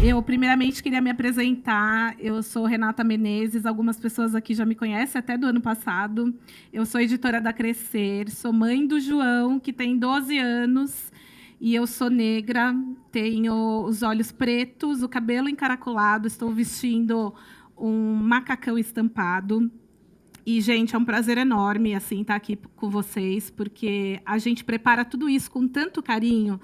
Eu, primeiramente, queria me apresentar. Eu sou Renata Menezes. Algumas pessoas aqui já me conhecem, até do ano passado. Eu sou editora da Crescer. Sou mãe do João, que tem 12 anos. E eu sou negra. Tenho os olhos pretos, o cabelo encaracolado. Estou vestindo um macacão estampado. E, gente, é um prazer enorme assim estar aqui com vocês, porque a gente prepara tudo isso com tanto carinho.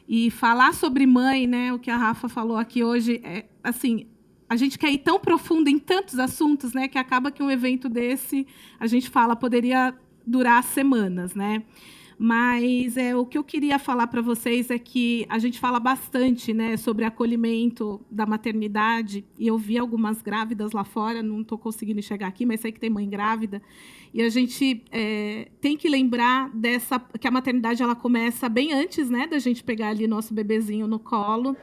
E falar sobre mãe, né, o que a Rafa falou aqui hoje, é assim, a gente quer ir tão profundo em tantos assuntos, né, que acaba que um evento desse, a gente fala, poderia durar semanas, né? Mas o que eu queria falar para vocês é que a gente fala bastante, né, sobre acolhimento da maternidade, e eu vi algumas grávidas lá fora, não estou conseguindo chegar aqui, mas sei que tem mãe grávida, e a gente tem que lembrar que a maternidade ela começa bem antes, né, da gente pegar ali nosso bebezinho no colo,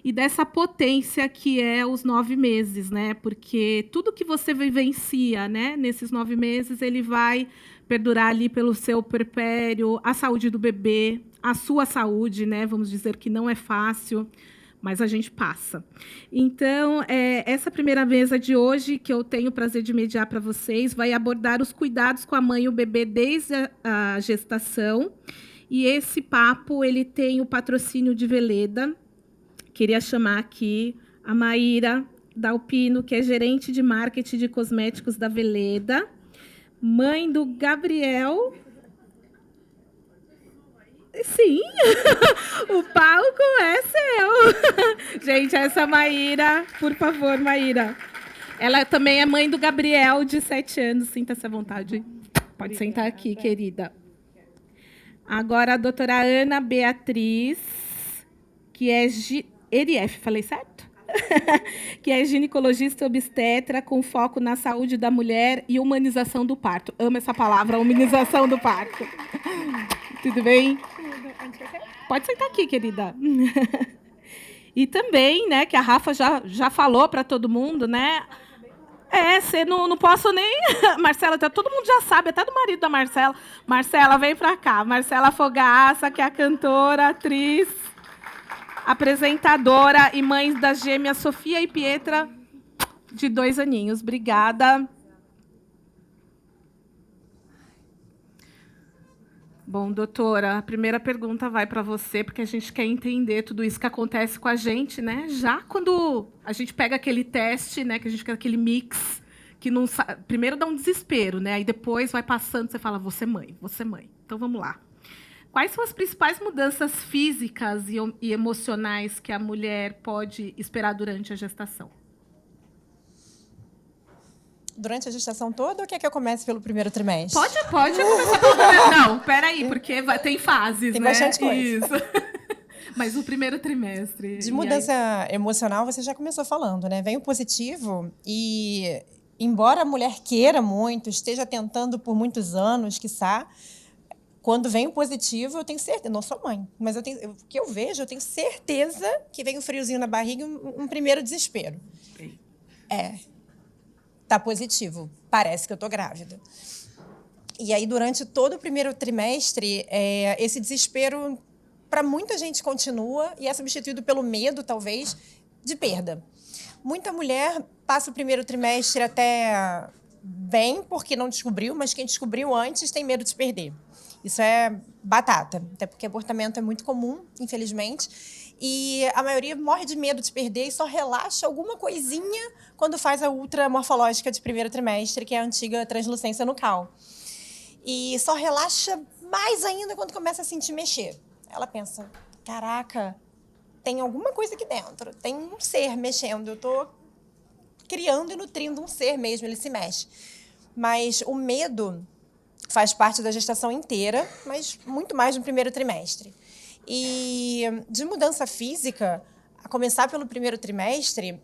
e dessa potência que é os 9 meses, né? Porque tudo que você vivencia, né, nesses 9 meses, ele vai perdurar ali pelo seu puerpério, a saúde do bebê, a sua saúde, né? Vamos dizer que não é fácil, mas a gente passa. Então, essa primeira mesa de hoje, que eu tenho o prazer de mediar para vocês, vai abordar os cuidados com a mãe e o bebê desde a gestação. E esse papo ele tem o patrocínio de Veleda. Queria chamar aqui a Maíra Dalpino, que é gerente de marketing de cosméticos da Veleda, mãe do Gabriel. Sim, o palco é seu. Gente, essa Maíra, por favor, Maíra. Ela também é mãe do Gabriel, de 7 anos. Sinta-se à vontade. Pode sentar aqui, querida. Agora, a doutora Ana Beatriz, que é ERF, falei certo? Que é ginecologista obstetra com foco na saúde da mulher e humanização do parto. Amo essa palavra, humanização do parto. Tudo bem? Pode sentar aqui, querida. E também, né, que a Rafa já falou para todo mundo, né? Você não posso nem... Marcela, todo mundo já sabe, até do marido da Marcela. Marcela, vem para cá. Marcela Fogaça, que é a cantora, atriz, apresentadora e mãe das gêmeas Sofia e Pietra, de 2 aninhos. Obrigada. Bom, doutora, a primeira pergunta vai para você, porque a gente quer entender tudo isso que acontece com a gente, né? Já quando a gente pega aquele teste, né, que a gente quer aquele mix, que não primeiro dá um desespero, né? Aí depois vai passando, você fala, você mãe, você mãe. Então vamos lá. Quais são as principais mudanças físicas e emocionais que a mulher pode esperar durante a gestação? Durante a gestação toda ou quer que eu comece pelo primeiro trimestre? Pode começar pelo primeiro. Não, peraí, porque tem fases, tem né? Bastante coisa. Isso. Mas o primeiro trimestre. De mudança emocional, você já começou falando, né? Vem o positivo e, embora a mulher queira muito, esteja tentando por muitos anos, quiçá, quando vem o positivo, eu tenho certeza, não sou mãe, mas o que eu vejo, eu tenho certeza que vem um friozinho na barriga e um primeiro desespero. Tá positivo, parece que eu tô grávida. E aí, durante todo o primeiro trimestre, esse desespero, para muita gente, continua e é substituído pelo medo, talvez, de perda. Muita mulher passa o primeiro trimestre até bem, porque não descobriu, mas quem descobriu antes tem medo de perder. Isso é batata, até porque abortamento é muito comum, infelizmente. E a maioria morre de medo de perder e só relaxa alguma coisinha quando faz a ultra morfológica de primeiro trimestre, que é a antiga translucência nucal. E só relaxa mais ainda quando começa a sentir mexer. Ela pensa, caraca, tem alguma coisa aqui dentro, tem um ser mexendo, eu estou criando e nutrindo um ser mesmo, ele se mexe. Mas o medo faz parte da gestação inteira, mas muito mais no primeiro trimestre. E de mudança física, a começar pelo primeiro trimestre,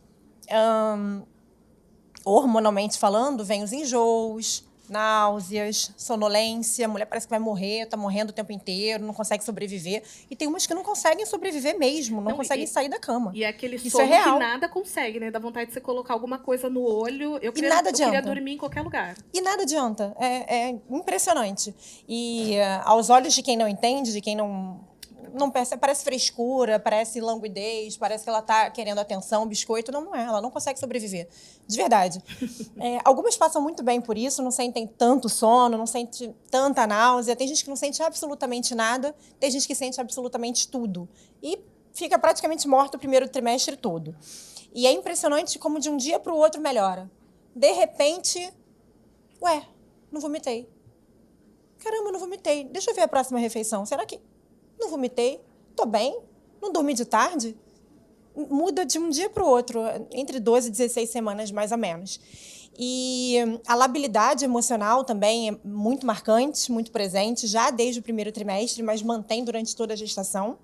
hormonalmente falando, vem os enjoos, náuseas, sonolência, a mulher parece que vai morrer, está morrendo o tempo inteiro, não consegue sobreviver. E tem umas que não conseguem sobreviver mesmo, não conseguem sair da cama. E é aquele Isso sono é real. que nada consegue, né? Dá vontade de você colocar alguma coisa no olho. Eu nada adianta. queria dormir em qualquer lugar. E nada adianta. É impressionante. E aos olhos de quem não entende, de quem não não percebe, parece frescura, parece languidez, parece que ela está querendo atenção, biscoito. Não, não é, ela não consegue sobreviver. De verdade. Algumas passam muito bem por isso, não sentem tanto sono, não sentem tanta náusea. Tem gente que não sente absolutamente nada, tem gente que sente absolutamente tudo. E fica praticamente morta o primeiro trimestre todo. E é impressionante como de um dia para o outro melhora. De repente, não vomitei. Caramba, não vomitei. Deixa eu ver a próxima refeição. Será que não vomitei? Tô bem? Não dormi de tarde? Muda de um dia para o outro, entre 12 e 16 semanas, mais ou menos. E a labilidade emocional também é muito marcante, muito presente, já desde o primeiro trimestre, mas mantém durante toda a gestação.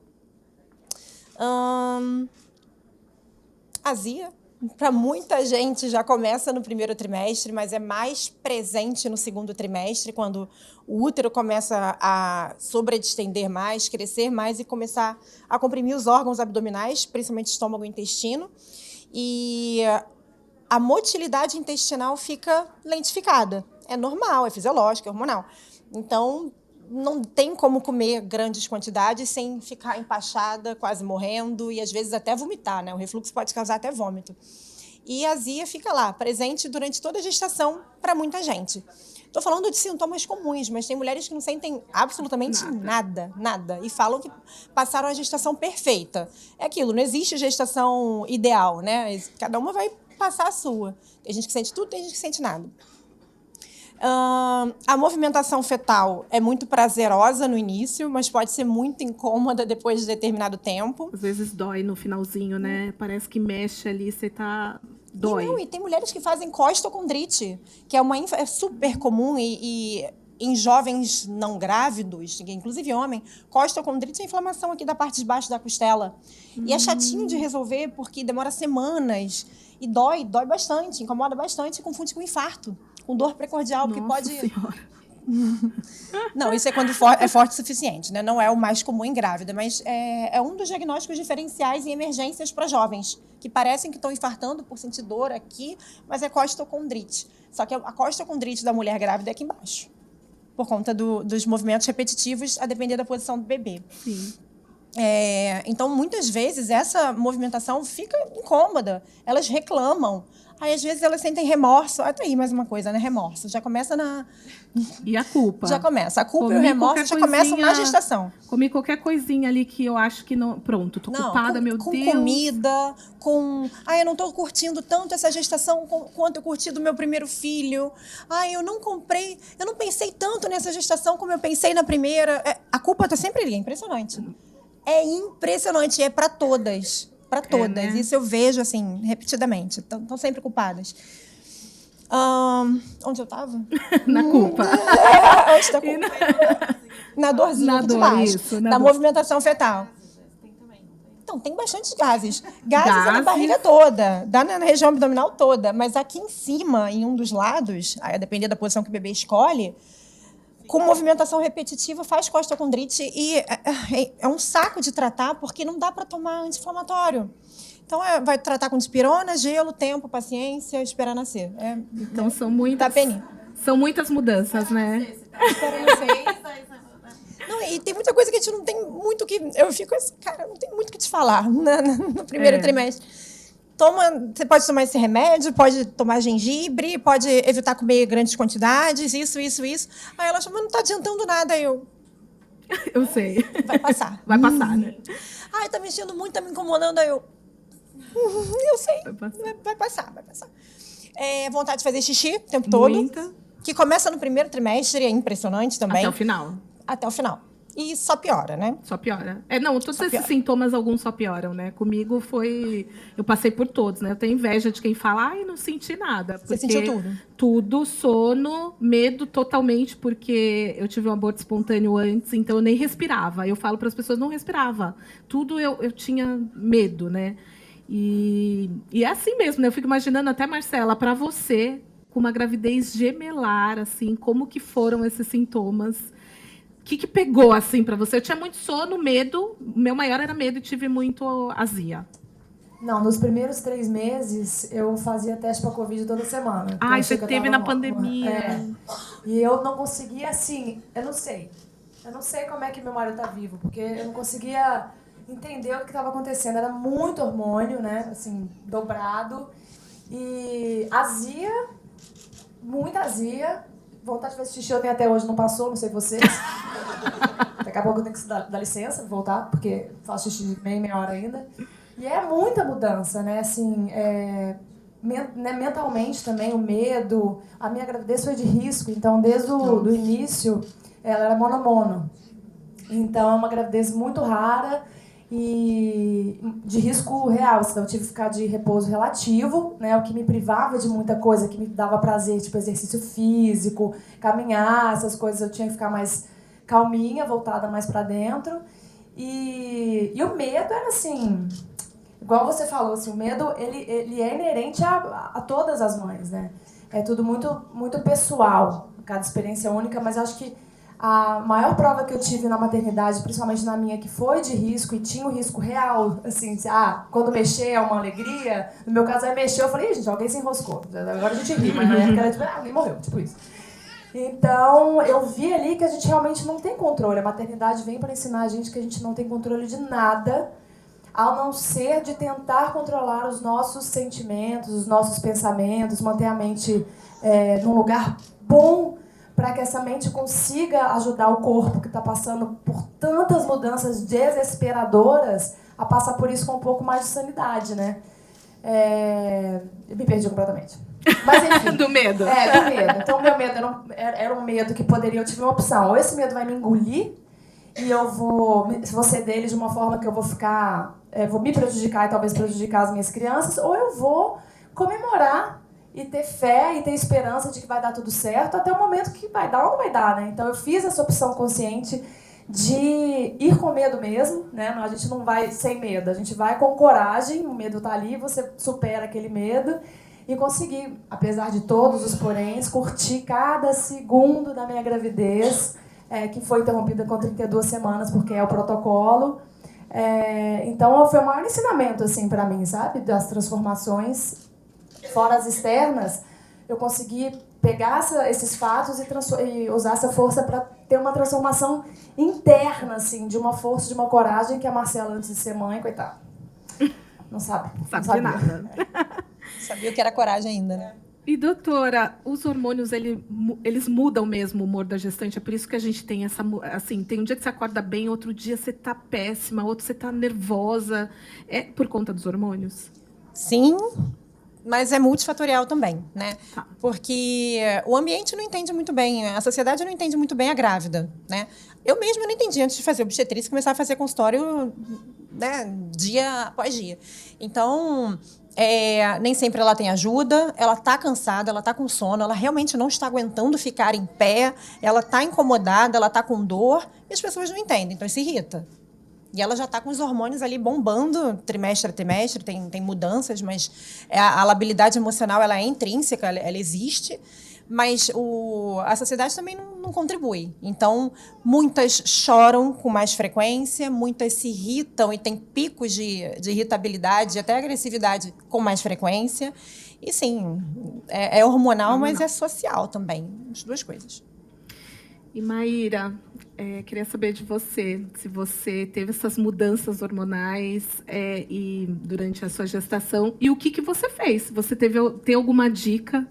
Azia. Para muita gente já começa no primeiro trimestre, mas é mais presente no segundo trimestre, quando o útero começa a sobredistender mais, crescer mais e começar a comprimir os órgãos abdominais, principalmente estômago e intestino. E a motilidade intestinal fica lentificada. É normal, é fisiológico, é hormonal. Então, não tem como comer grandes quantidades sem ficar empachada, quase morrendo, e às vezes até vomitar, né? O refluxo pode causar até vômito. E a azia fica lá, presente durante toda a gestação para muita gente. Estou falando de sintomas comuns, mas tem mulheres que não sentem absolutamente nada. E falam que passaram a gestação perfeita. É aquilo, não existe gestação ideal, né? Cada uma vai passar a sua. Tem gente que sente tudo, tem gente que sente nada. A movimentação fetal é muito prazerosa no início, mas pode ser muito incômoda depois de determinado tempo. Às vezes dói no finalzinho, né? Parece que mexe ali, você tá... Dói. E tem mulheres que fazem costocondrite, que é super comum e em jovens não grávidos, inclusive homem, costocondrite é inflamação aqui da parte de baixo da costela. E é chatinho de resolver porque demora semanas e dói bastante, incomoda bastante e confunde com infarto. Com dor precordial, porque Nossa pode... Senhora. Não, isso é quando é forte o suficiente, né? Não é o mais comum em grávida, mas é um dos diagnósticos diferenciais em emergências para jovens, que parecem que estão infartando por sentir dor aqui, mas é costocondrite. Só que a costocondrite da mulher grávida é aqui embaixo, por conta dos movimentos repetitivos, a depender da posição do bebê. Sim. Então, muitas vezes, essa movimentação fica incômoda. Elas reclamam. Aí, às vezes, elas sentem remorso. Até aí, mais uma coisa, né? Remorso. Já começa na... E a culpa? Já começa. A culpa e o remorso já começam na gestação. Comi qualquer coisinha ali que eu acho que não... Pronto, tô culpada, meu Deus. Com comida, com... eu não tô curtindo tanto essa gestação quanto eu curti do meu primeiro filho. Eu não pensei tanto nessa gestação como eu pensei na primeira. A culpa tá sempre ali, é impressionante. É impressionante, é para todas. Para todas. Né? Isso eu vejo, assim, repetidamente. Estão sempre culpadas. Onde eu estava? Na culpa. Antes da culpa. Na dorzinha aqui de baixo. Da movimentação fetal. Então, tem bastante gases. Gases é na barriga toda. Dá na região abdominal toda. Mas aqui em cima, em um dos lados, a depender da posição que o bebê escolhe, com movimentação repetitiva, faz costocondrite e é um saco de tratar porque não dá para tomar anti-inflamatório. Então, vai tratar com dipirona, gelo, tempo, paciência, esperar nascer. Então, são muitas mudanças, né? Esperar nascer. Não, e tem muita coisa que a gente não tem muito que... Eu fico assim, cara, não tem muito o que te falar no primeiro trimestre. Você pode tomar esse remédio, pode tomar gengibre, pode evitar comer grandes quantidades, isso. Aí ela chama, não está adiantando nada. Eu sei. Vai passar. Vai passar, né? Tá mexendo muito, tá me incomodando. Aí eu sei. Vai passar. Vontade de fazer xixi o tempo todo. Muita. Que começa no primeiro trimestre, é impressionante também. Até o final. E só piora, né? Só piora. Todos esses sintomas, alguns só pioram, né? Comigo eu passei por todos, né? Eu tenho inveja de quem fala, não senti nada. Você sentiu tudo? Tudo, sono, medo totalmente, porque eu tive um aborto espontâneo antes, então eu nem respirava. Eu falo para as pessoas, não respirava. Tudo eu tinha medo, né? E é assim mesmo, né? Eu fico imaginando até, Marcela, para você, com uma gravidez gemelar, assim, como que foram esses sintomas? O que pegou, assim, para você? Eu tinha muito sono, medo. O meu maior era medo e tive muito azia. Não, nos primeiros 3 meses, eu fazia teste para Covid toda semana. Você teve na pandemia. E eu não conseguia, assim, eu não sei. Eu não sei como é que meu marido tá vivo, porque eu não conseguia entender o que estava acontecendo. Era muito hormônio, né? Assim, dobrado. E azia, muita azia. Vontade de fazer xixi eu tenho até hoje, não passou, não sei vocês. Daqui a pouco eu tenho que dar licença, voltar, porque faço xixi meia hora ainda. E é muita mudança, né? Assim, mentalmente também, o medo. A minha gravidez foi de risco, então desde o do início ela era monomono. Então é uma gravidez muito rara e de risco real. Então eu tive que ficar de repouso relativo, né? O que me privava de muita coisa, que me dava prazer, tipo exercício físico, caminhar, essas coisas eu tinha que ficar mais calminha, voltada mais para dentro. E o medo era assim, igual você falou, assim, o medo ele é inerente a todas as mães, né? É tudo muito pessoal, cada experiência é única, mas acho que a maior prova que eu tive na maternidade, principalmente na minha, que foi de risco e tinha um risco real, assim, quando mexer é uma alegria. No meu caso, aí mexeu, eu falei, gente, alguém se enroscou. Agora a gente ri, mas na época era tipo, alguém morreu, tipo isso. Então, eu vi ali que a gente realmente não tem controle. A maternidade vem para ensinar a gente que a gente não tem controle de nada, ao não ser de tentar controlar os nossos sentimentos, os nossos pensamentos, manter a mente num lugar bom, para que essa mente consiga ajudar o corpo que está passando por tantas mudanças desesperadoras a passar por isso com um pouco mais de sanidade, né? Eu me perdi completamente. Mas enfim. Do medo. Do medo. Então, o meu medo era um medo que eu tive uma opção. Ou esse medo vai me engolir e eu vou ceder dele de uma forma que eu vou ficar... vou me prejudicar e talvez prejudicar as minhas crianças, ou eu vou comemorar e ter fé e ter esperança de que vai dar tudo certo até o momento que vai dar ou não vai dar, né? Então eu fiz essa opção consciente de ir com medo mesmo, né? A gente não vai sem medo, a gente vai com coragem, o medo tá ali, você supera aquele medo e conseguir, apesar de todos os poréns, curtir cada segundo da minha gravidez, que foi interrompida com 32 semanas, porque é o protocolo. Então foi o maior ensinamento, assim, para mim, sabe? Das transformações. Fora as externas, eu consegui pegar esses fatos e usar essa força para ter uma transformação interna, assim, de uma força, de uma coragem que a Marcela, antes de ser mãe, coitada, não sabe. Sabe de nada. Sabia o que era coragem ainda, né? E, doutora, os hormônios, eles mudam mesmo o humor da gestante? É por isso que a gente tem essa... Assim, tem um dia que você acorda bem, outro dia você tá péssima, outro você tá nervosa. É por conta dos hormônios? Sim, mas é multifatorial também, né? Tá. Porque o ambiente não entende muito bem, a sociedade não entende muito bem a grávida, né? Eu mesma não entendi antes de fazer obstetrícia, começar a fazer consultório, né, dia após dia. Então, nem sempre ela tem ajuda, ela está cansada, ela está com sono, ela realmente não está aguentando ficar em pé, ela está incomodada, ela está com dor, e as pessoas não entendem, então isso irrita. E ela já está com os hormônios ali bombando, trimestre a trimestre, tem mudanças, mas a labilidade emocional ela é intrínseca, ela existe, mas a sociedade também não contribui. Então, muitas choram com mais frequência, muitas se irritam e têm picos de irritabilidade, até agressividade com mais frequência. E sim, é hormonal, mas é social também, as duas coisas. E, Maíra, queria saber de você, se você teve essas mudanças hormonais e durante a sua gestação, e o que você fez? Você tem alguma dica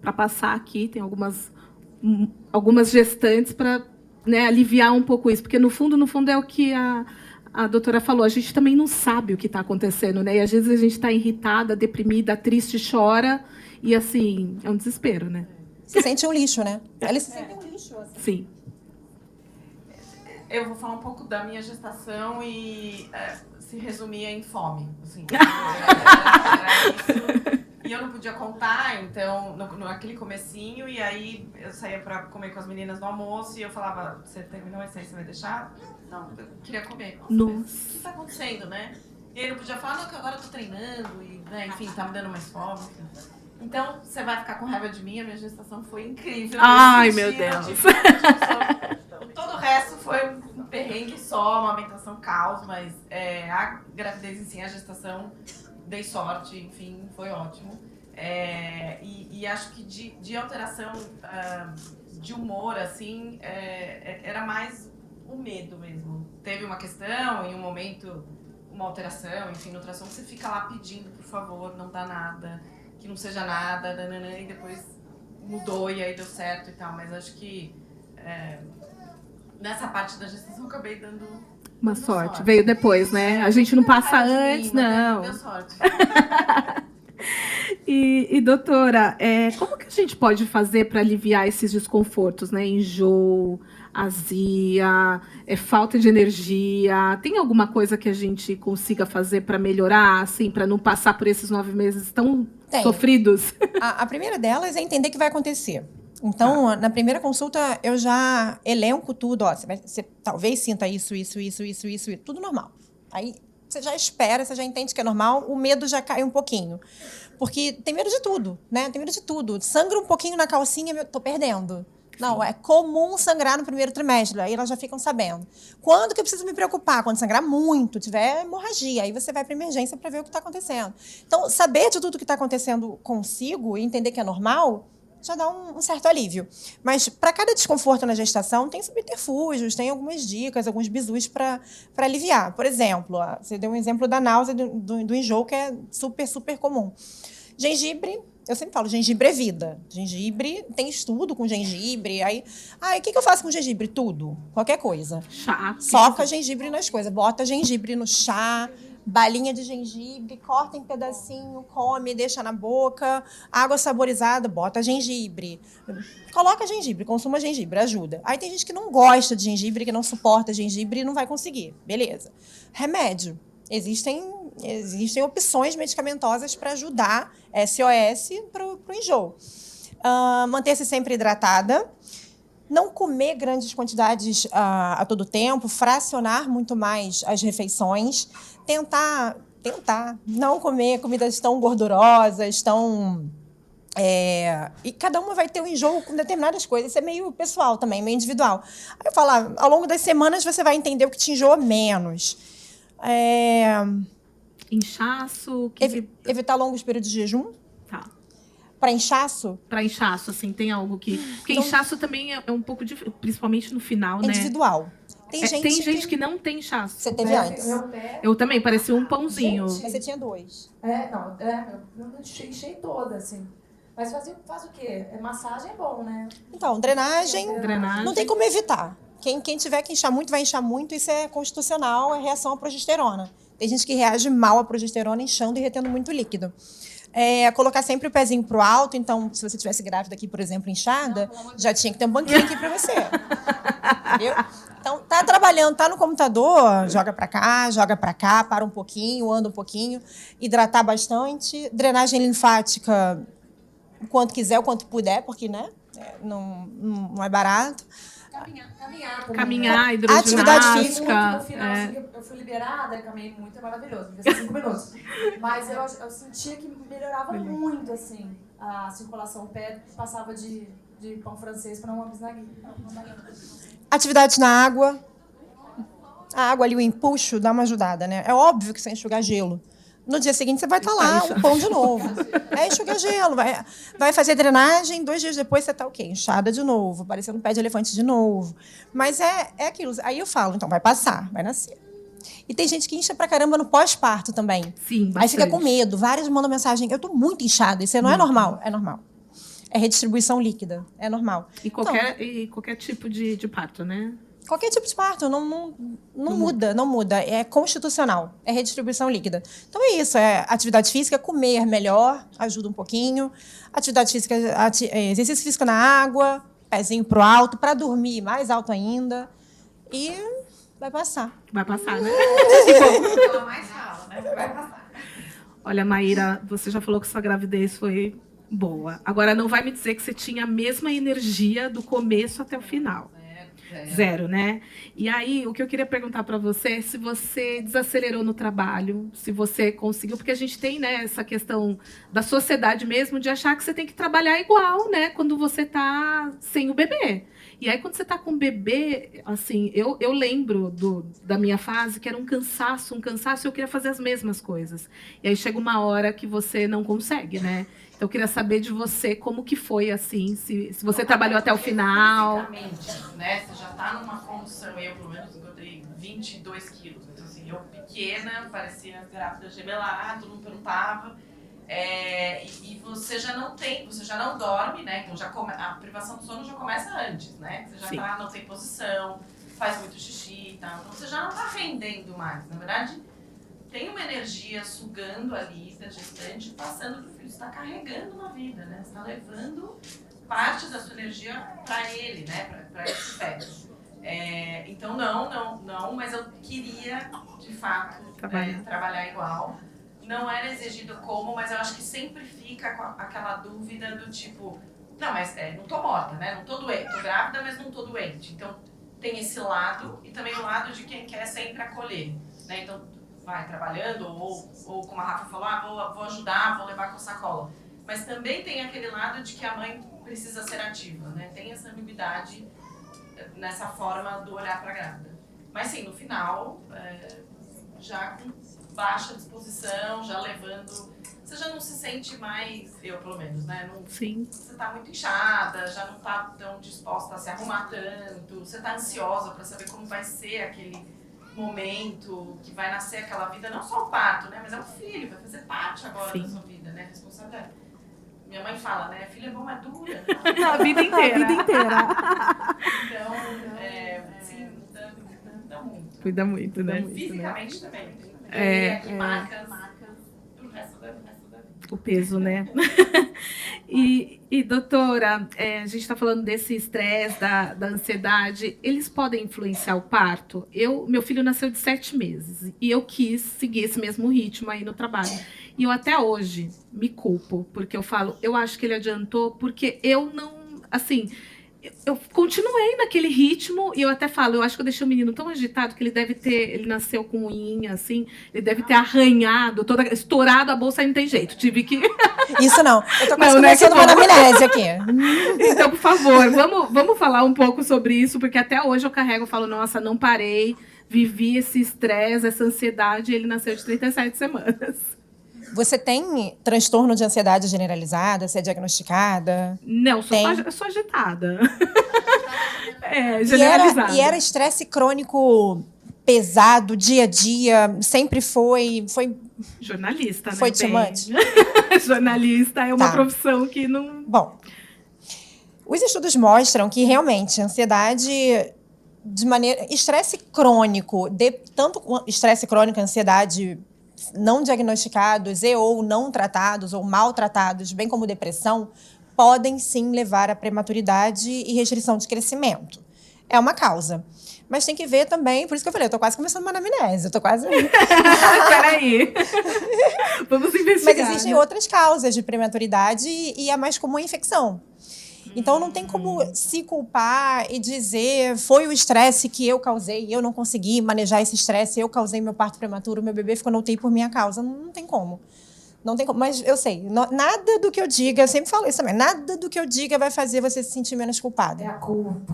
para passar aqui? Tem algumas gestantes para, né, aliviar um pouco isso? Porque, no fundo, é o que a doutora falou, a gente também não sabe o que está acontecendo, né? E, às vezes, a gente está irritada, deprimida, triste, chora, e, assim, é um desespero, né? Se sente um lixo, né? Eles se sentem um lixo. Assim. Sim. Eu vou falar um pouco da minha gestação e se resumia em fome. Assim, era isso. E eu não podia contar, então, naquele comecinho, e aí eu saía para comer com as meninas no almoço e eu falava, você terminou isso aí, você vai deixar? Não, eu queria comer. Nossa. O que está acontecendo, né? E aí não podia falar, não, que agora eu tô treinando, e, né, enfim, tá me dando mais fome. Enfim. Então, você vai ficar com raiva de mim, a minha gestação foi incrível. Ai, meu Deus. Todo o resto foi um perrengue só, uma amamentação caos, mas a gravidez em si, a gestação, dei sorte, enfim, foi ótimo. E acho que de alteração de humor, assim, era mais o medo mesmo. Teve uma questão, em um momento, uma alteração, enfim, no ultrassom, você fica lá pedindo, por favor, não dá nada, que não seja nada, e depois mudou e aí deu certo e tal. Mas acho que nessa parte da gestação eu acabei dando Uma sorte. Veio depois, né? A gente não passa antes, não. Deu sorte. E doutora, como que a gente pode fazer para aliviar esses desconfortos, né? Enjoo, azia, falta de energia. Tem alguma coisa que a gente consiga fazer para melhorar, assim, para não passar por esses 9 meses tão sofridos? A primeira delas é entender o que vai acontecer. Então, na primeira consulta, eu já elenco tudo. Ó, você talvez sinta isso, tudo normal. Aí você já espera, você já entende que é normal, o medo já cai um pouquinho. Porque tem medo de tudo, né? Tem medo de tudo. Sangra um pouquinho na calcinha, tô perdendo. Não, é comum sangrar no primeiro trimestre, aí elas já ficam sabendo. Quando que eu preciso me preocupar? Quando sangrar muito, tiver hemorragia, aí você vai para emergência para ver o que está acontecendo. Então, saber de tudo que está acontecendo consigo e entender que é normal, já dá um certo alívio. Mas, para cada desconforto na gestação, tem subterfúgios, tem algumas dicas, alguns bizus para aliviar. Por exemplo, você deu um exemplo da náusea, do enjoo, que é super, super comum. Gengibre, eu sempre falo, gengibre é vida. Gengibre, tem estudo com gengibre. Aí, o que eu faço com gengibre? Tudo, qualquer coisa. Chá. Soca gengibre nas coisas, bota gengibre no chá, balinha de gengibre, corta em pedacinho, come, deixa na boca, água saborizada, bota gengibre. Coloca gengibre, consuma gengibre, ajuda. Aí tem gente que não gosta de gengibre, que não suporta gengibre e não vai conseguir. Beleza. Remédio. Existem opções medicamentosas para ajudar SOS para o enjoo. Manter-se sempre hidratada. Não comer grandes quantidades a todo tempo, fracionar muito mais as refeições, tentar não comer comidas tão gordurosas, e cada uma vai ter um enjoo com determinadas coisas. Isso é meio pessoal também, meio individual. Aí eu falo, ao longo das semanas você vai entender o que te enjoa menos. Inchaço. Evitar longos períodos de jejum. Tá. Para inchaço? Para inchaço, assim, tem algo que... Porque inchaço também é um pouco difícil, principalmente no final, né? Individual. Tem gente que não tem inchaço. Você teve antes? Eu também, parecia um pãozinho. Gente, Mas você tinha 2. Eu enchei toda, assim. Mas faz o quê? Massagem é bom, né? Então, drenagem. Não tem como evitar. Quem tiver que inchar muito, vai inchar muito. Isso é constitucional, é reação à progesterona. Tem gente que reage mal à progesterona inchando e retendo muito líquido. Colocar sempre o pezinho pro alto. Então, se você tivesse grávida aqui, por exemplo, inchada, já tinha que ter um banquinho aqui para você. Entendeu? Então, tá trabalhando, tá no computador, joga para cá, para um pouquinho, anda um pouquinho, hidratar bastante, drenagem linfática o quanto quiser, o quanto puder, porque, né, não é barato. Caminhar, hidroginástica. Atividade física. No final, assim, eu fui liberada, caminhei muito, é maravilhoso, fiquei 5 minutos. Mas eu sentia que melhorava muito, assim, a circulação. O pé passava de pão francês para uma bisnaguinha. Atividades na água. A água ali, o empuxo, dá uma ajudada, né? É óbvio que você enxugar gelo. No dia seguinte, você vai estar lá, um pão de novo. Enxugar gelo, vai fazer drenagem, 2 dias depois você está o quê? Inchada de novo, parecendo um pé de elefante de novo. Mas é aquilo. Aí eu falo, então, vai passar, vai nascer. E tem gente que incha pra caramba no pós-parto também. Sim, bastante. Aí fica com medo. Várias mandam mensagem, eu tô muito inchada. Isso não é normal? É normal. É redistribuição líquida, é normal. E qualquer tipo de parto, né? Qualquer tipo de parto, não muda. É constitucional, é redistribuição líquida. Então é isso, atividade física, comer melhor, ajuda um pouquinho. Atividade física, exercício físico na água, pezinho pro alto, para dormir mais alto ainda. E vai passar. Vai passar, né? Ela mais fala, né? Vai passar. Olha, Maíra, você já falou que sua gravidez foi boa. Agora, não vai me dizer que você tinha a mesma energia do começo até o final. Zero, né? E aí, o que eu queria perguntar para você é se você desacelerou no trabalho, se você conseguiu, porque a gente tem, né, essa questão da sociedade mesmo de achar que você tem que trabalhar igual, né, quando você tá sem o bebê. E aí, quando você está com um bebê, assim, eu lembro da minha fase que era um cansaço, eu queria fazer as mesmas coisas. E aí chega uma hora que você não consegue, né? Então, eu queria saber de você como que foi, assim, se você trabalhou até o final. Fisicamente, né? Você já está numa condição, eu pelo menos encontrei 22 quilos. Então, assim, eu pequena, parecia grávida gemelar, todo mundo perguntava. E você já não dorme, né? Então a privação do sono já começa antes, né? Você já não tem posição, faz muito xixi e tal. Então você já não está rendendo mais. Na verdade, tem uma energia sugando ali da gestante, passando para o filho. Você está carregando uma vida, né? Você está levando parte da sua energia para ele, né? Para esse feto. Então não, mas eu queria, de fato, trabalhar igual. Não era exigido como, mas eu acho que sempre fica com aquela dúvida do tipo, não, mas não tô morta, né? Não tô doente, tô grávida, mas não tô doente. Então tem esse lado e também o lado de quem quer sempre acolher, né? Então vai trabalhando ou como a Rafa falou, vou ajudar, vou levar com sacola. Mas também tem aquele lado de que a mãe precisa ser ativa, né? Tem essa ambiguidade nessa forma do olhar para a grávida. Mas sim, no final, já com baixa disposição, já levando... Você já não se sente mais, eu pelo menos, né? Sim. Você tá muito inchada, já não tá tão disposta a se arrumar tanto, você tá ansiosa para saber como vai ser aquele momento que vai nascer aquela vida, não só o parto, né? Mas é o filho, vai fazer parte agora da sua vida, né? Responsabilidade. Minha mãe fala, né? Filho é bom, é dura. Né? A vida inteira. A vida inteira. Então, sim, cuida muito. Cuida muito, né? Fisicamente, né? Também. Marcas pro resto da vida. O peso, né? E doutora, a gente está falando desse estresse, da ansiedade, eles podem influenciar o parto? Meu filho nasceu de 7 meses e eu quis seguir esse mesmo ritmo aí no trabalho. E eu até hoje me culpo, porque eu falo, eu acho que ele adiantou, porque eu não, assim... Eu continuei naquele ritmo e eu até falo, eu acho que eu deixei o menino tão agitado que ele nasceu com unha, assim, ele deve ter arranhado, estourado a bolsa, aí não tem jeito, tive que... Isso não, eu tô quase começando uma anamnese aqui. Então, por favor, vamos falar um pouco sobre isso, porque até hoje eu carrego, eu falo, nossa, não parei, vivi esse estresse, essa ansiedade, e ele nasceu de 37 semanas. Você tem transtorno de ansiedade generalizada? Você é diagnosticada? Não, eu sou agitada. Generalizada. E era estresse crônico pesado, dia a dia? Sempre foi... Jornalista, né? Foi too much? Jornalista é uma profissão que não... Bom, os estudos mostram que realmente a ansiedade... Estresse crônico, tanto estresse crônico, ansiedade... não diagnosticados ou não tratados ou maltratados, bem como depressão, podem sim levar à prematuridade e restrição de crescimento. É uma causa. Mas tem que ver também, por isso que eu falei, eu tô quase começando uma anamnese, eu tô quase... Peraí. Vamos investigar. Mas existem outras causas de prematuridade e a mais comum é a infecção. Então, não tem como se culpar e dizer foi o estresse que eu causei, eu não consegui manejar esse estresse, eu causei meu parto prematuro, meu bebê ficou no UTI por minha causa. Não tem como. Não tem como. Mas eu sei, nada do que eu diga, eu sempre falo isso também, nada do que eu diga vai fazer você se sentir menos culpada. É a culpa.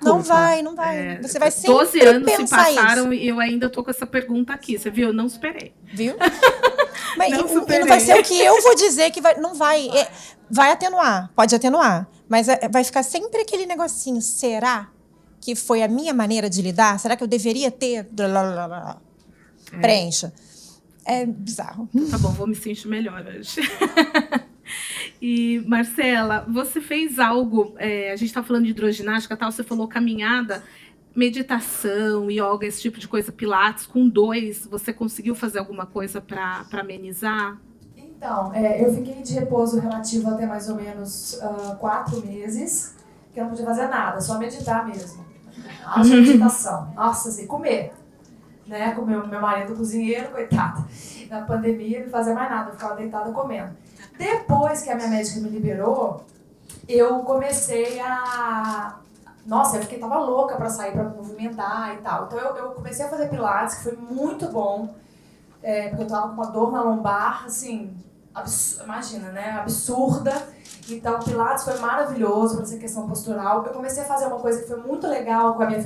Não vai. Você vai sempre 12 anos se pensar passaram isso. e eu ainda tô com essa pergunta aqui. Você viu? Eu não superei. Viu? Mas Não e superei. não vai ser o que eu vou dizer que não vai. Vai atenuar, pode atenuar. Mas vai ficar sempre aquele negocinho. Será que foi a minha maneira de lidar? Será que eu deveria ter? Preencha. É bizarro. Tá bom, vou me sentir melhor hoje. E, Marcela, você fez algo... a gente tá falando de hidroginástica, tal, você falou caminhada, meditação, yoga, esse tipo de coisa, pilates. Com 2, você conseguiu fazer alguma coisa para amenizar? Então, eu fiquei de repouso relativo até mais ou menos 4 meses, que eu não podia fazer nada, só meditar mesmo. Nossa, meditação. Nossa, assim, comer. Né? Com meu marido cozinheiro, coitado. Na pandemia, não fazia mais nada, eu ficava deitada comendo. Depois que a minha médica me liberou, eu comecei a... Nossa, eu tava louca pra sair, pra me movimentar e tal. Então, eu comecei a fazer pilates, que foi muito bom. Porque eu tava com uma dor na lombar, assim... imagina, né? Absurda. Então, Pilates foi maravilhoso para essa questão postural. Eu comecei a fazer uma coisa que foi muito legal com a minha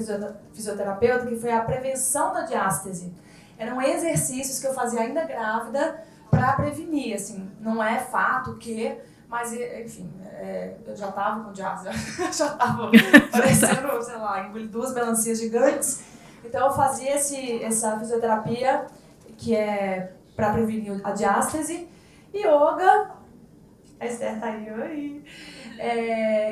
fisioterapeuta, que foi a prevenção da diástase. Eram exercícios que eu fazia ainda grávida para prevenir, assim. Não é fato que... Mas, enfim, eu já estava com diástase, já estava parecendo, sei lá, engoli 2 melancias gigantes. Então, eu fazia essa fisioterapia, que é para prevenir a diástase. Yoga, a Esther tá aí, oi.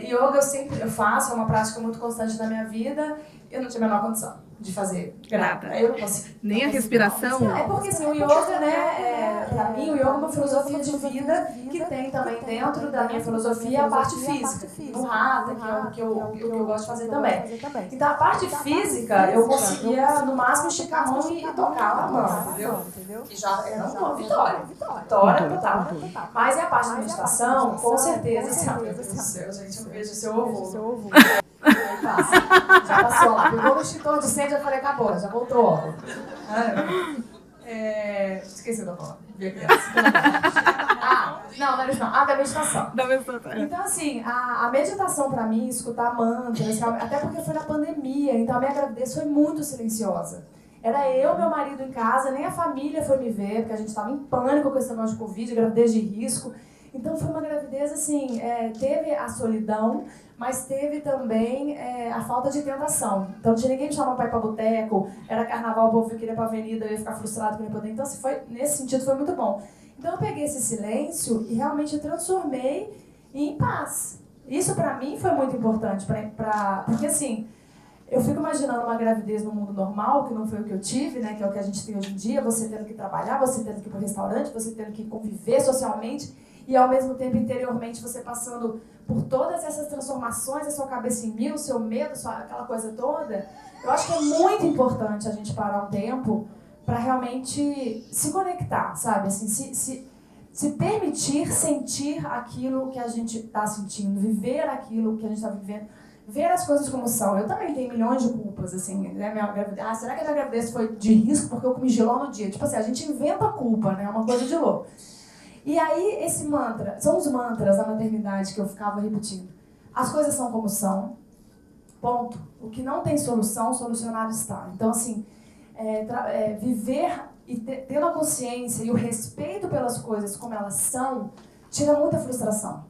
Yoga eu faço, é uma prática muito constante da minha vida. Eu não tinha a menor condição de fazer grávida. Eu não consigo. Nem a respiração? É porque assim, o yoga, né, pra mim, o yoga é uma filosofia de vida que tem também dentro da minha filosofia a parte física. No Hatha, que é o que eu gosto de fazer também. Então, a parte física, eu conseguia, no máximo, esticar a mão e tocar a mão, entendeu? Que já era uma vitória. Vitória total. Mas a parte da meditação, com certeza, assim, meu Deus do céu, gente, eu vejo seu ovo. Já passou lá, pegou o extintor de incêndio, eu falei, acabou, já voltou. Esqueci da palavra. Da meditação. Então, assim, a meditação pra mim, escutar mantras, até porque foi na pandemia, então a minha gravidez foi muito silenciosa. Era eu, meu marido em casa, nem a família foi me ver, porque a gente estava em pânico com esse negócio de Covid, gravidez de risco. Então foi uma gravidez, assim, teve a solidão, mas teve também a falta de tentação. Então, não tinha ninguém me chamando para ir para boteco, era carnaval, o povo queria ir para avenida, eu ia ficar frustrado que não ia poder. Então, assim, nesse sentido, foi muito bom. Então, eu peguei esse silêncio e realmente transformei em paz. Isso, para mim, foi muito importante, porque, assim, eu fico imaginando uma gravidez no mundo normal, que não foi o que eu tive, né, que é o que a gente tem hoje em dia, você tendo que trabalhar, você tendo que ir para o restaurante, você tendo que conviver socialmente, e ao mesmo tempo, interiormente, você passando por todas essas transformações, a sua cabeça em mil, o seu medo, aquela coisa toda. Eu acho que é muito importante a gente parar um tempo para realmente se conectar, sabe? Assim, se permitir sentir aquilo que a gente está sentindo, viver aquilo que a gente está vivendo, ver as coisas como são. Eu também tenho milhões de culpas, assim, né? Minha gravidez, será que a minha gravidez foi de risco porque eu comi jiló no dia? Tipo assim, a gente inventa a culpa, né? É uma coisa de louco. E aí, esse mantra, são os mantras da maternidade que eu ficava repetindo. As coisas são como são, ponto. O que não tem solução, solucionado está. Então, assim, viver e tendo a consciência e o respeito pelas coisas como elas são, tira muita frustração.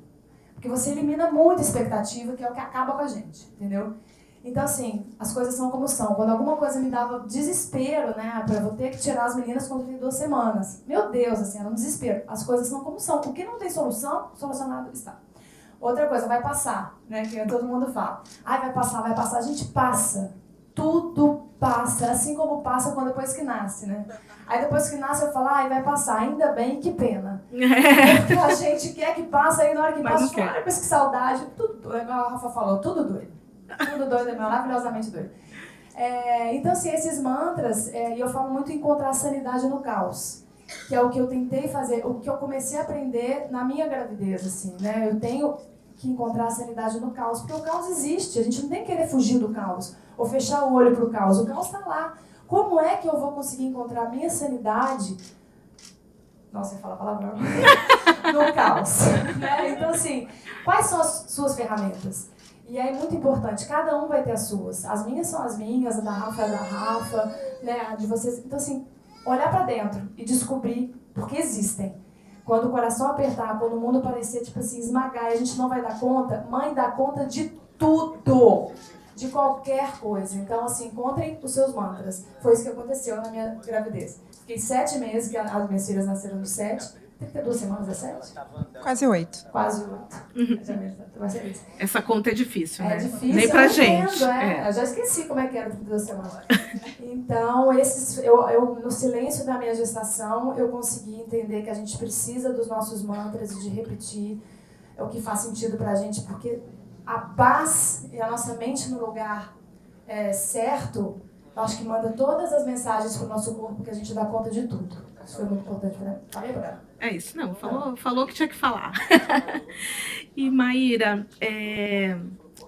Porque você elimina muita expectativa, que é o que acaba com a gente, entendeu? Então, assim, as coisas são como são. Quando alguma coisa me dava desespero, né, eu vou ter que tirar as meninas quando tem 2 semanas. Meu Deus, assim, era um desespero. As coisas são como são. O que não tem solução, solucionado está. Outra coisa, vai passar, né, que todo mundo fala. Vai passar, a gente passa. Tudo passa, assim como passa quando depois que nasce, né? Aí depois que nasce eu falo, vai passar, ainda bem, que pena. Porque a gente quer que passe, aí na hora que passa, depois que saudade, tudo, igual a Rafa falou, tudo doido. Tudo doido, é maravilhosamente doido. Então, assim, esses mantras, e eu falo muito em encontrar a sanidade no caos, que é o que eu tentei fazer, o que eu comecei a aprender na minha gravidez, assim, né? Eu tenho que encontrar a sanidade no caos, porque o caos existe, a gente não tem que querer fugir do caos, ou fechar o olho pro caos, o caos está lá. Como é que eu vou conseguir encontrar a minha sanidade? Nossa, eu falo a palavra no caos, né? Então, assim, quais são as suas ferramentas? E é muito importante, cada um vai ter as suas. As minhas são as minhas, a da Rafa é a da Rafa, né? A de vocês. Então, assim, olhar para dentro e descobrir porque existem. Quando o coração apertar, quando o mundo parecer, tipo assim, esmagar e a gente não vai dar conta, mãe dá conta de tudo, de qualquer coisa. Então, assim, encontrem os seus mantras. Foi isso que aconteceu na minha gravidez. Fiquei 7 meses, que as minhas filhas nasceram no 7. 32 semanas é 7? Quase 8. Quase 8. Vai ser isso. Essa conta é difícil, né? É difícil. Nem pra gente. Eu já esqueci como é que era 32 semanas. Então, eu, no silêncio da minha gestação, eu consegui entender que a gente precisa dos nossos mantras e de repetir o que faz sentido pra gente, porque a paz e a nossa mente no lugar certo, eu acho que manda todas as mensagens pro nosso corpo, que a gente dá conta de tudo. Isso foi muito importante pra mim. Falei pra ela. É isso, não. Falou que tinha que falar. E, Maíra,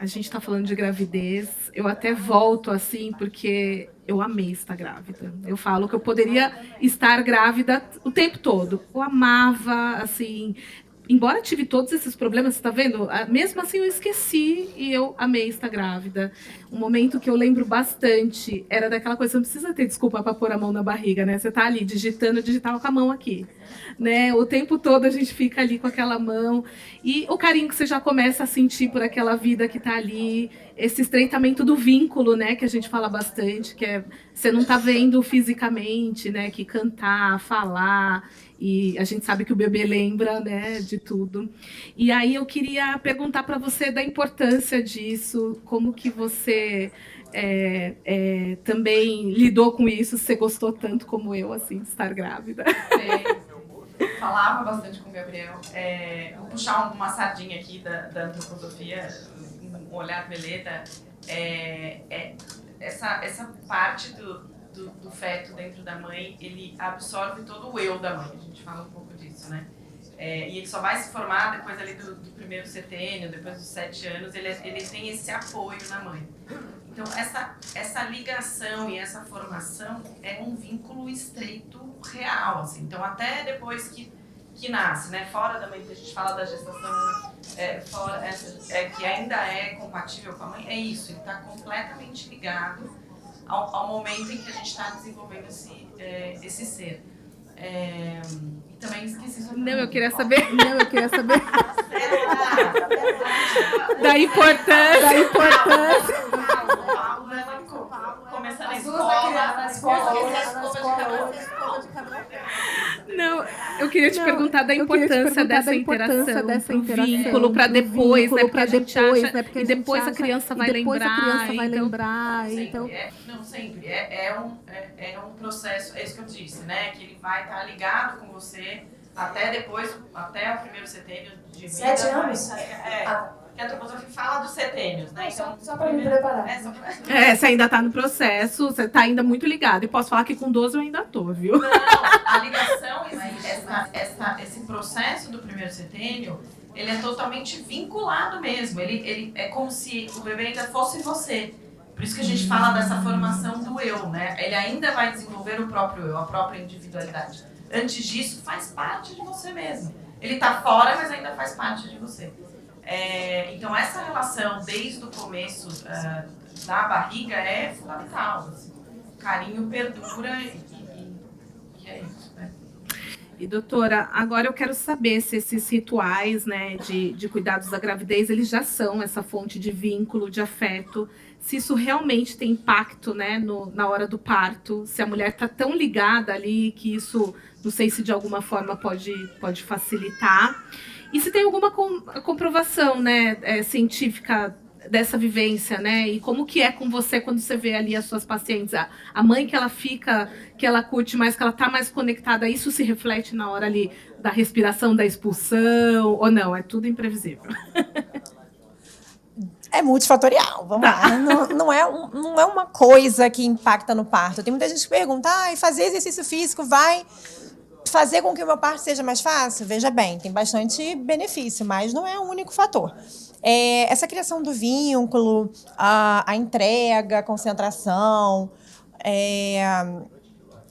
a gente tá falando de gravidez. Eu até volto assim, porque eu amei estar grávida. Eu falo que eu poderia estar grávida o tempo todo. Eu amava, assim, embora tive todos esses problemas, você tá vendo? Mesmo assim eu esqueci e eu amei estar grávida. Um momento que eu lembro bastante era daquela coisa, você não precisa ter desculpa para pôr a mão na barriga, né? Você tá ali digitando, eu digitava com a mão aqui, né? O tempo todo a gente fica ali com aquela mão e o carinho que você já começa a sentir por aquela vida que tá ali, esse estreitamento do vínculo, né, que a gente fala bastante, que é você não tá vendo fisicamente, né, que cantar, falar, e a gente sabe que o bebê lembra, né, de tudo. E aí eu queria perguntar para você da importância disso, como que você também lidou com isso, se você gostou tanto como eu, assim, de estar grávida. Falava bastante com o Gabriel. Vou puxar uma sardinha aqui da antroposofia, um olhar veleta. Essa parte do feto dentro da mãe, ele absorve todo o eu da mãe. A gente fala um pouco disso, né? E ele só vai se formar depois ali do primeiro setênio, depois dos 7 anos, ele tem esse apoio na mãe. Então, essa ligação e essa formação é um vínculo estreito real, assim. Então, até depois que nasce, né? Fora da mãe, que a gente fala da gestação, que ainda é compatível com a mãe, é isso. Ele está completamente ligado ao momento em que a gente está desenvolvendo esse ser. E também esqueci sobre Não, eu queria saber da importância. Começando a escola. Não, eu queria te perguntar da importância dessa interação, do vínculo, para depois, né? Porque a gente acha, e depois a criança vai lembrar. Então, não sempre. É um processo, é isso que eu disse, né? Que ele vai estar ligado com você até depois, até o primeiro setênio de vida. 7 anos? Que a antroposofia fala dos setênios, né? Então, só para me preparar. Você ainda está no processo, você está ainda muito ligado. E posso falar que com 12 eu ainda estou, viu? Não, a ligação, esse processo do primeiro setênio, ele é totalmente vinculado mesmo. Ele é como se o bebê ainda fosse você. Por isso que a gente fala dessa formação do eu, né? Ele ainda vai desenvolver o próprio eu, a própria individualidade. Antes disso, faz parte de você mesmo. Ele está fora, mas ainda faz parte de você. Então, essa relação, desde o começo da barriga, é fundamental. Assim. O carinho perdura e é isso, né? E, doutora, agora eu quero saber se esses rituais, né, de cuidados da gravidez, eles já são essa fonte de vínculo, de afeto, se isso realmente tem impacto, né, na hora do parto, se a mulher está tão ligada ali que isso, não sei se de alguma forma pode facilitar. E se tem alguma comprovação, né, científica dessa vivência, né? E como que é com você quando você vê ali as suas pacientes? A mãe que ela fica, que ela curte mais, que ela tá mais conectada, isso se reflete na hora ali da respiração, da expulsão, ou não? É tudo imprevisível. É multifatorial, vamos lá. Não é uma coisa que impacta no parto. Tem muita gente que pergunta, fazer exercício físico vai fazer com que o meu parto seja mais fácil? Veja bem, tem bastante benefício, mas não é o único fator. Essa criação do vínculo, a entrega, a concentração,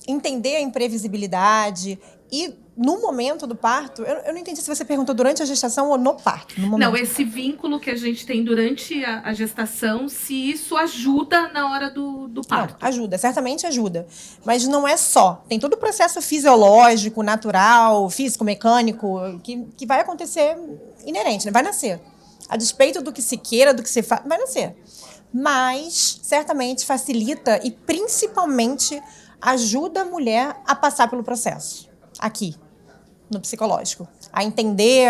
entender a imprevisibilidade e no momento do parto, eu não entendi se você perguntou durante a gestação ou no parto. No momento. Não, esse vínculo que a gente tem durante a gestação, se isso ajuda na hora do parto. Não, ajuda, certamente ajuda. Mas não é só. Tem todo o processo fisiológico, natural, físico, mecânico, que vai acontecer inerente, né? Vai nascer. A despeito do que se queira, do que se faz, vai nascer. Mas, certamente, facilita e, principalmente, ajuda a mulher a passar pelo processo. Aqui, no psicológico. A entender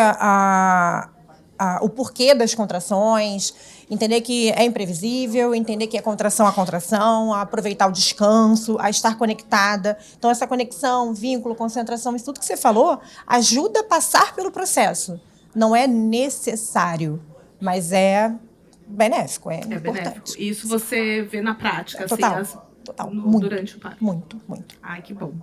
o porquê das contrações, entender que é imprevisível, entender que é contração a contração, a aproveitar o descanso, a estar conectada. Então, essa conexão, vínculo, concentração, isso tudo que você falou, ajuda a passar pelo processo. Não é necessário, mas é benéfico, é importante. Benéfico. Isso você vê na prática, total, assim, total. Durante o parto. Muito, muito. Ai, que bom.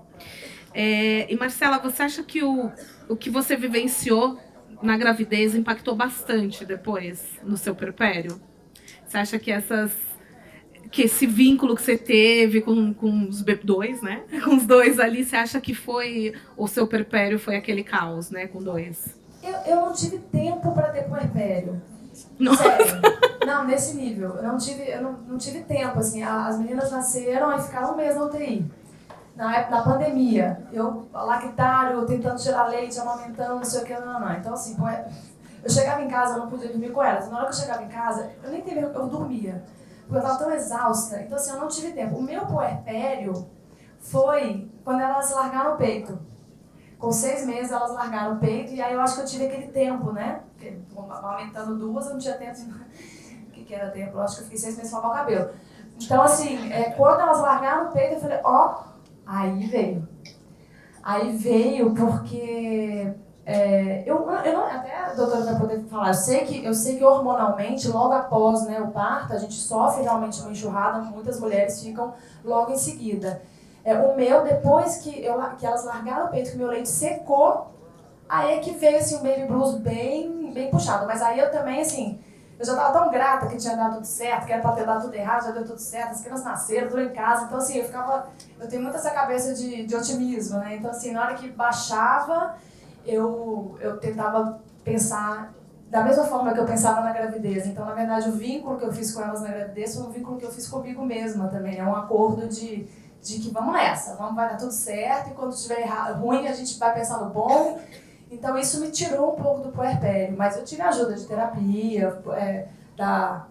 E Marcela, você acha que o que você vivenciou na gravidez impactou bastante depois no seu puerpério? Você acha que esse vínculo que você teve com os dois, né? Com os dois ali, você acha que foi o seu puerpério foi aquele caos, né? Com 2? Eu não tive tempo para ter puerpério. Nossa. Sério. Não, nesse nível. Eu não tive tempo, assim. As meninas nasceram e ficaram um mês na UTI. Na pandemia. Eu, lactário, tentando tirar leite, amamentando, não sei o que, não. Então, assim, eu chegava em casa, eu não podia dormir com elas. Na hora que eu chegava em casa, eu dormia. Porque eu estava tão exausta. Então, assim, eu não tive tempo. O meu puerpério foi quando elas largaram o peito. Com 6 meses, elas largaram o peito. E aí eu acho que eu tive aquele tempo, né? Porque, amamentando 2, eu não tinha tempo. O que era tempo? Eu acho que eu fiquei 6 meses sem lavar o cabelo. Então, assim, quando elas largaram o peito, eu falei, aí veio. Aí veio porque... eu não, até a doutora vai poder falar, eu sei que hormonalmente, logo após, né, o parto, a gente sofre realmente uma enxurrada, muitas mulheres ficam logo em seguida. O meu, depois que elas largaram o peito, que o meu leite secou, aí é que veio assim, um baby blues bem, bem puxado. Mas aí eu também, assim, eu já estava tão grata que tinha dado tudo certo, que era para ter dado tudo errado, já deu tudo certo, as crianças nasceram, tudo em casa. Então, assim, eu tenho muito essa cabeça de otimismo, né? Então, assim, na hora que baixava, eu tentava pensar da mesma forma que eu pensava na gravidez. Então, na verdade, o vínculo que eu fiz com elas na gravidez foi um vínculo que eu fiz comigo mesma também. É um acordo de que vamos nessa, vai dar tudo certo, e quando estiver ruim a gente vai pensar no bom. Então isso me tirou um pouco do puerpério, mas eu tive ajuda de terapia, da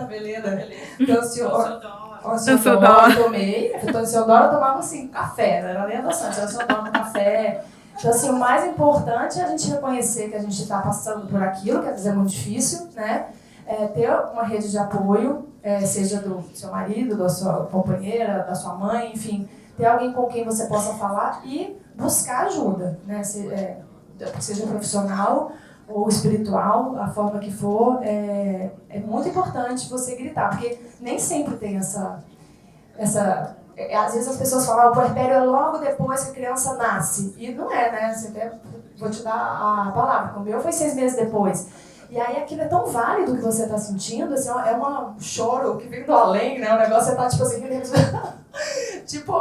Beleza, do Onciodoro, eu tomei. O Onciodoro eu tomava assim, café, não era nem adoçante, era Onciodoro no café. Então assim, o mais importante é a gente reconhecer que a gente está passando por aquilo, que às vezes é muito difícil, né? Ter uma rede de apoio, seja do seu marido, da sua companheira, da sua mãe, enfim, ter alguém com quem você possa falar e buscar ajuda, né? Seja profissional ou espiritual, a forma que for, é muito importante você gritar, porque nem sempre tem essa às vezes as pessoas falam, o puerpério é logo depois que a criança nasce, e não é, né? Vou te dar a palavra, o meu foi 6 meses depois. E aí aquilo é tão válido que você está sentindo, assim, é um choro que vem do além, né? O negócio está tipo assim, tipo,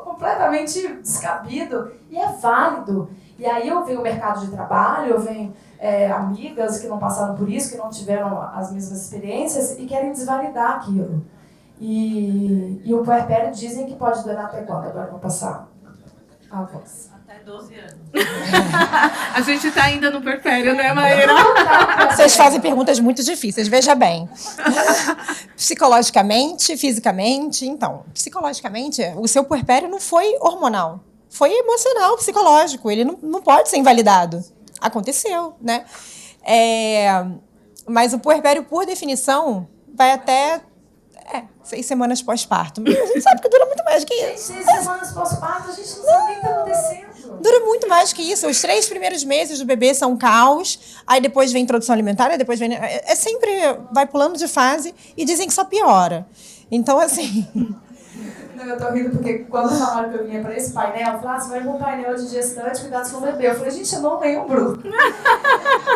completamente descabido, e é válido. E aí eu venho o mercado de trabalho, eu venho amigas que não passaram por isso, que não tiveram as mesmas experiências e querem desvalidar aquilo. E o puerpério dizem que pode durar até quando? Agora eu vou passar a voz. Até 12 anos. A gente tá ainda no puerpério, né, Maíra? Vocês fazem perguntas muito difíceis, veja bem. Psicologicamente, fisicamente, então, psicologicamente, o seu puerpério não foi hormonal, foi emocional, psicológico, ele não pode ser invalidado. Aconteceu, né? Mas o puerpério, por definição, vai até 6 semanas pós-parto. Mas a gente sabe que dura muito mais que isso. 6 semanas pós-parto, a gente não sabe o que está acontecendo. Dura muito mais que isso. Os 3 primeiros meses do bebê são caos, aí depois vem introdução alimentar, aí depois vem... sempre vai pulando de fase e dizem que só piora. Então, assim... Não, eu tô rindo porque quando falaram que eu vinha para esse painel, eu falei, você vai para um painel de gestante, cuidados com o bebê. Eu falei, gente, eu não lembro.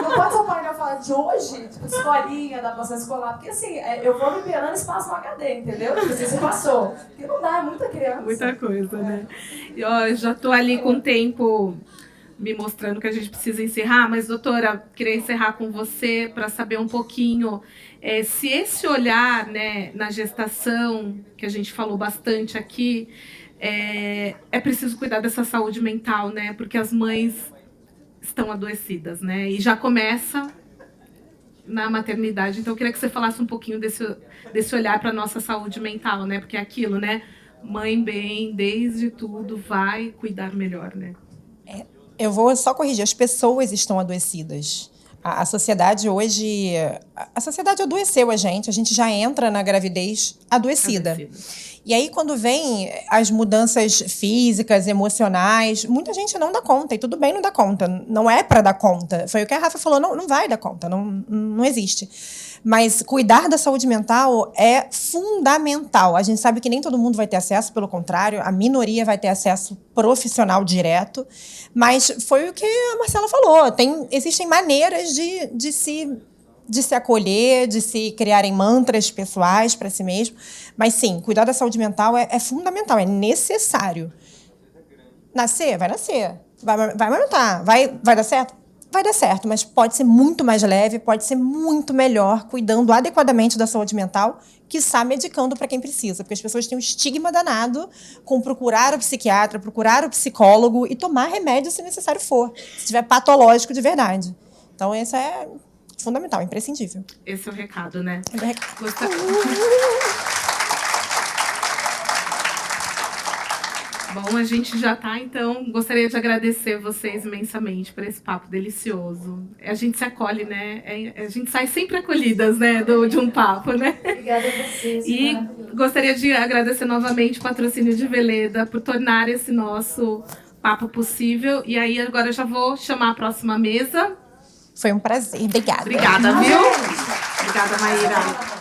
Não pode ser um painel falar de hoje, tipo, escolinha, da processo escolar, porque assim, eu vou liberando espaço no HD, entendeu? Tipo assim, você passou. Porque não dá, é muita criança. Muita coisa, né? E, eu já tô ali com o tempo me mostrando que a gente precisa encerrar, mas, doutora, queria encerrar com você para saber um pouquinho se esse olhar, né, na gestação, que a gente falou bastante aqui, é preciso cuidar dessa saúde mental, né? Porque as mães estão adoecidas, né? E já começa na maternidade. Então, eu queria que você falasse um pouquinho desse olhar para a nossa saúde mental, né? Porque é aquilo, né? Mãe bem, desde tudo, vai cuidar melhor, né? Eu vou só corrigir, as pessoas estão adoecidas. A sociedade hoje... A sociedade adoeceu a gente já entra na gravidez adoecida. E aí, quando vem as mudanças físicas, emocionais, muita gente não dá conta, e tudo bem não dar conta, não é para dar conta. Foi o que a Rafa falou, não vai dar conta, não existe. Mas cuidar da saúde mental é fundamental. A gente sabe que nem todo mundo vai ter acesso, pelo contrário, a minoria vai ter acesso profissional direto, mas foi o que a Marcela falou, existem maneiras de se acolher, de se criarem mantras pessoais para si mesmo. Mas, sim, cuidar da saúde mental é fundamental, é necessário. Nascer? Vai nascer. Vai amamentar. Vai dar certo? vai dar certo, mas pode ser muito mais leve, pode ser muito melhor, cuidando adequadamente da saúde mental, quiçá medicando para quem precisa, porque as pessoas têm um estigma danado com procurar o psiquiatra, procurar o psicólogo e tomar remédio se necessário for, se tiver patológico de verdade. Então, isso é fundamental, imprescindível. Esse é o recado, né? Bom, a gente já tá, então, gostaria de agradecer vocês imensamente por esse papo delicioso. A gente se acolhe, né? A gente sai sempre acolhidas, né, de um papo, né? Obrigada a vocês. E gostaria de agradecer novamente o Patrocínio de Veleda por tornar esse nosso papo possível. E aí, agora eu já vou chamar a próxima mesa. Foi um prazer. Obrigada. Obrigada, viu? Obrigada, Maíra.